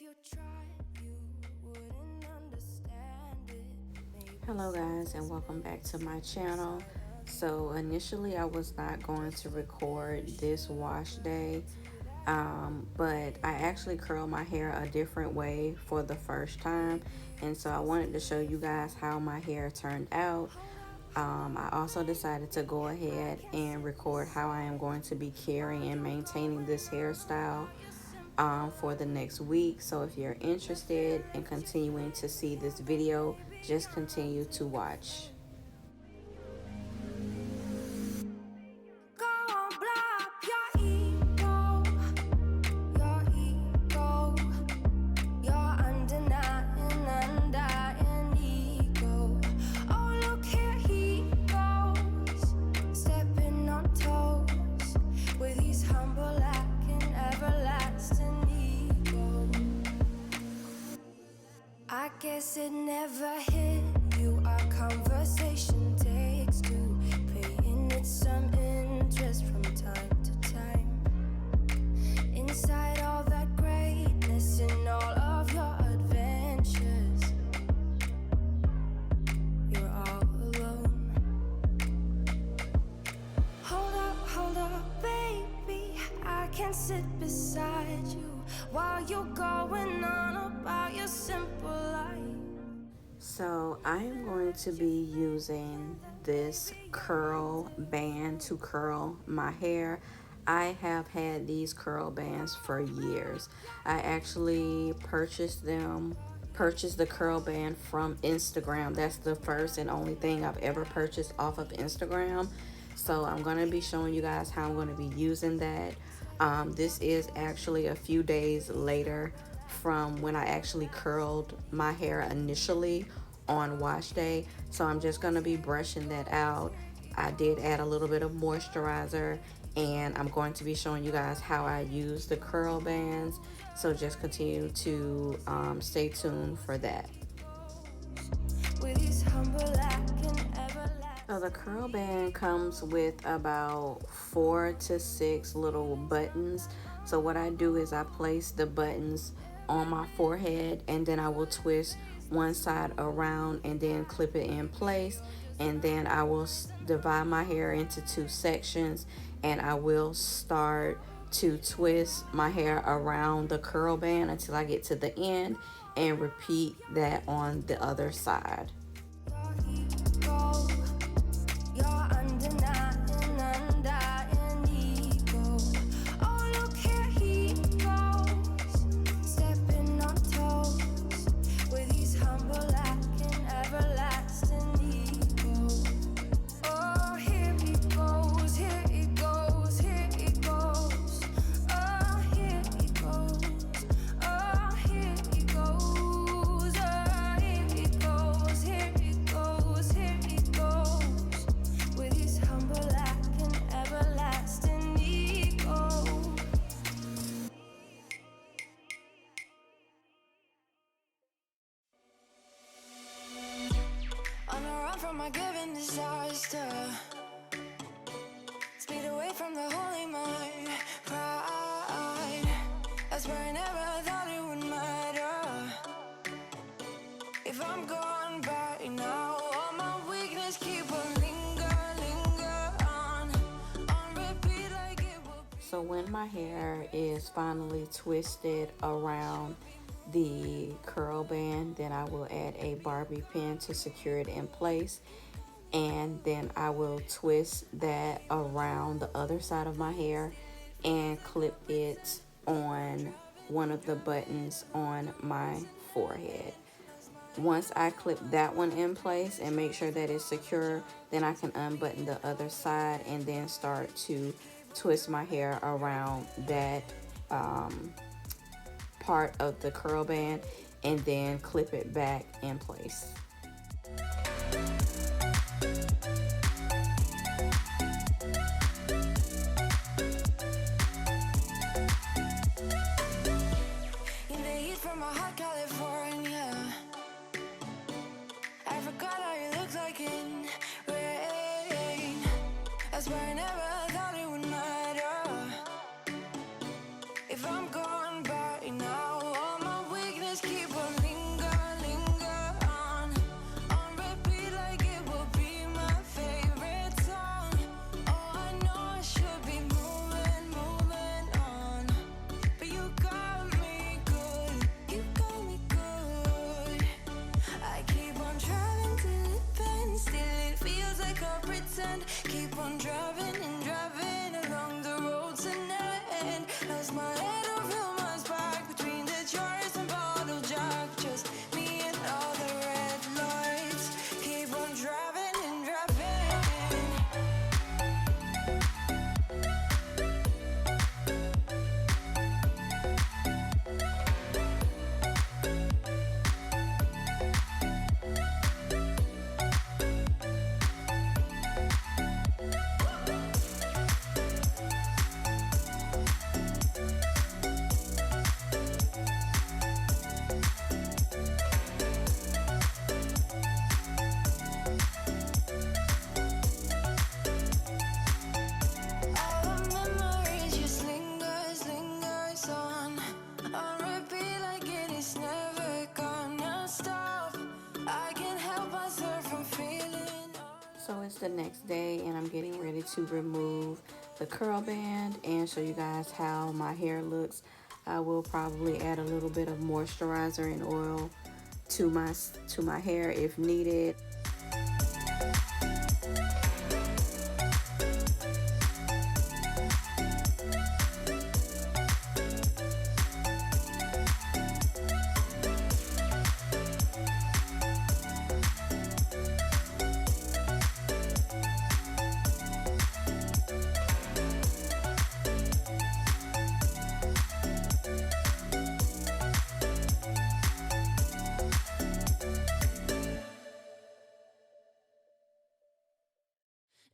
you tried, you wouldn't understand it. Hello guys, and welcome back to my channel. So initially I was not going to record this wash day, but I actually curled my hair a different way for the first time, and so I wanted to show you guys how my hair turned out. I also decided to go ahead and record how I am going to be carrying and maintaining this hairstyle for the next week. So if you're interested in continuing to see this video, just continue to watch. I guess it never hit you. Our conversation takes two, paying it some interest from time to time. Inside all that greatness and all of your adventures, you're all alone. Hold up, baby. I can sit beside you while you're going on about your simple life. So I am going to be using this curl band to curl my hair. I have had these curl bands for years. I actually purchased the curl band from Instagram. That's the first and only thing I've ever purchased off of Instagram. So I'm going to be showing you guys how I'm going to be using that. This is actually a few days later from when I actually curled my hair initially on wash day. So I'm just going to be brushing that out. I did add a little bit of moisturizer, and I'm going to be showing you guys how I use the curl bands. So just continue to stay tuned for that. So the curl band comes with about 4 to 6 little buttons. So what I do is I place the buttons on my forehead, and then I will twist one side around and then clip it in place, and then I will divide my hair into 2 sections, and I will start to twist my hair around the curl band until I get to the end, and repeat that on the other side. From a given disaster, speed away from the holy mind, pride. That's where I never thought it would matter. If I'm gone by now, all my weakness keep a linger on repeat like it will be. So when my hair is finally twisted around the curl band, then I will add a bobby pin to secure it in place, and then I will twist that around the other side of my hair and clip it on one of the buttons on my forehead. Once I clip that one in place and make sure that it's secure, then I can unbutton the other side and then start to twist my hair around that part of the curl band and then clip it back in place. In the heat from a hot California, I forgot how you look like in rain. That's why I never thought it would matter. If I'm gone by now, all my it's the next day and I'm getting ready to remove the curl band and show you guys how my hair looks. I will probably add a little bit of moisturizer and oil to my hair if needed.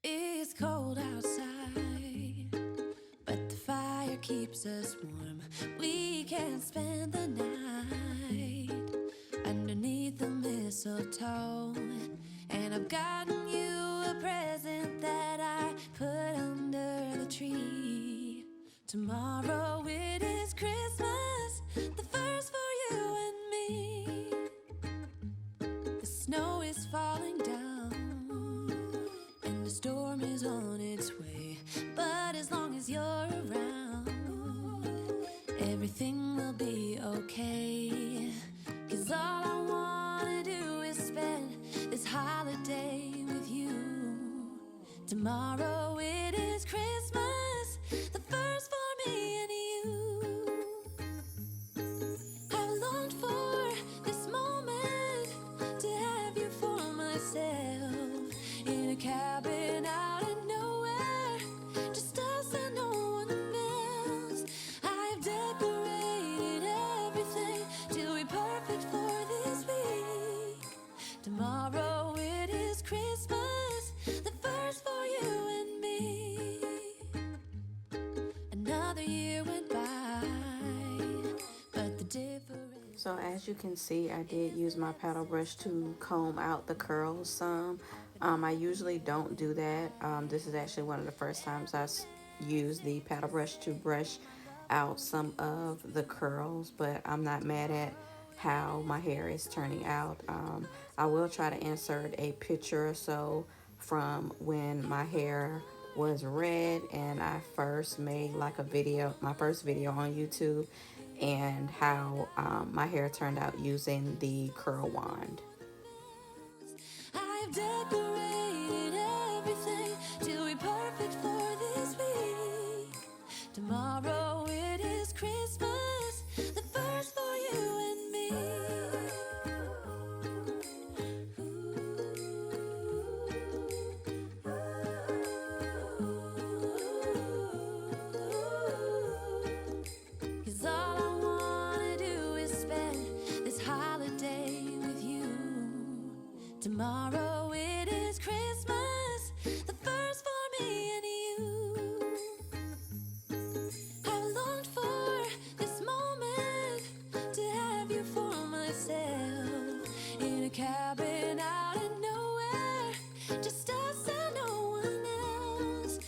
It's cold outside, but the fire keeps us warm. We can spend the night underneath the mistletoe. And I've gotten you a present that I put under the tree. Tomorrow it is Christmas, the first for you and me. The snow is falling down and the storm is on its way, but as long as you're around, everything will be okay. 'Cause all I wanna do is spend this holiday with you. Tomorrow it is Christmas, the first for me and you. I've longed for this moment to have you for myself in a cabin out in nowhere, just us and no one else. I've decorated everything to be perfect for this week. Tomorrow it is Christmas, the first for you and me. Another year went by, but the difference. So as you can see, I did use my paddle brush to comb out the curls some. I usually don't do that. This is actually one of the first times I used the paddle brush to brush out some of the curls, but I'm not mad at how my hair is turning out. I will try to insert a picture or so from when my hair was red and I first made like a video, my first video on YouTube, and how my hair turned out using the curl wand. I've decorated everything to be perfect for this week. Tomorrow it is Christmas, the first for you and me. 'Cause all I wanna do is spend this holiday with you. Tomorrow it is Christmas, the first for me and you. I've longed for this moment to have you for myself in a cabin out in nowhere, just us and no one else.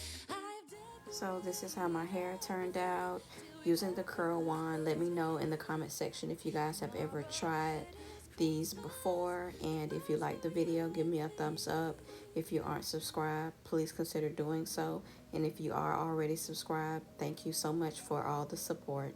So this is how my hair turned out using the curl wand. Let me know in the comment section if you guys have ever tried these before, and if you like the video, give me a thumbs up. If you aren't subscribed, please consider doing so, and if you are already subscribed, thank you so much for all the support.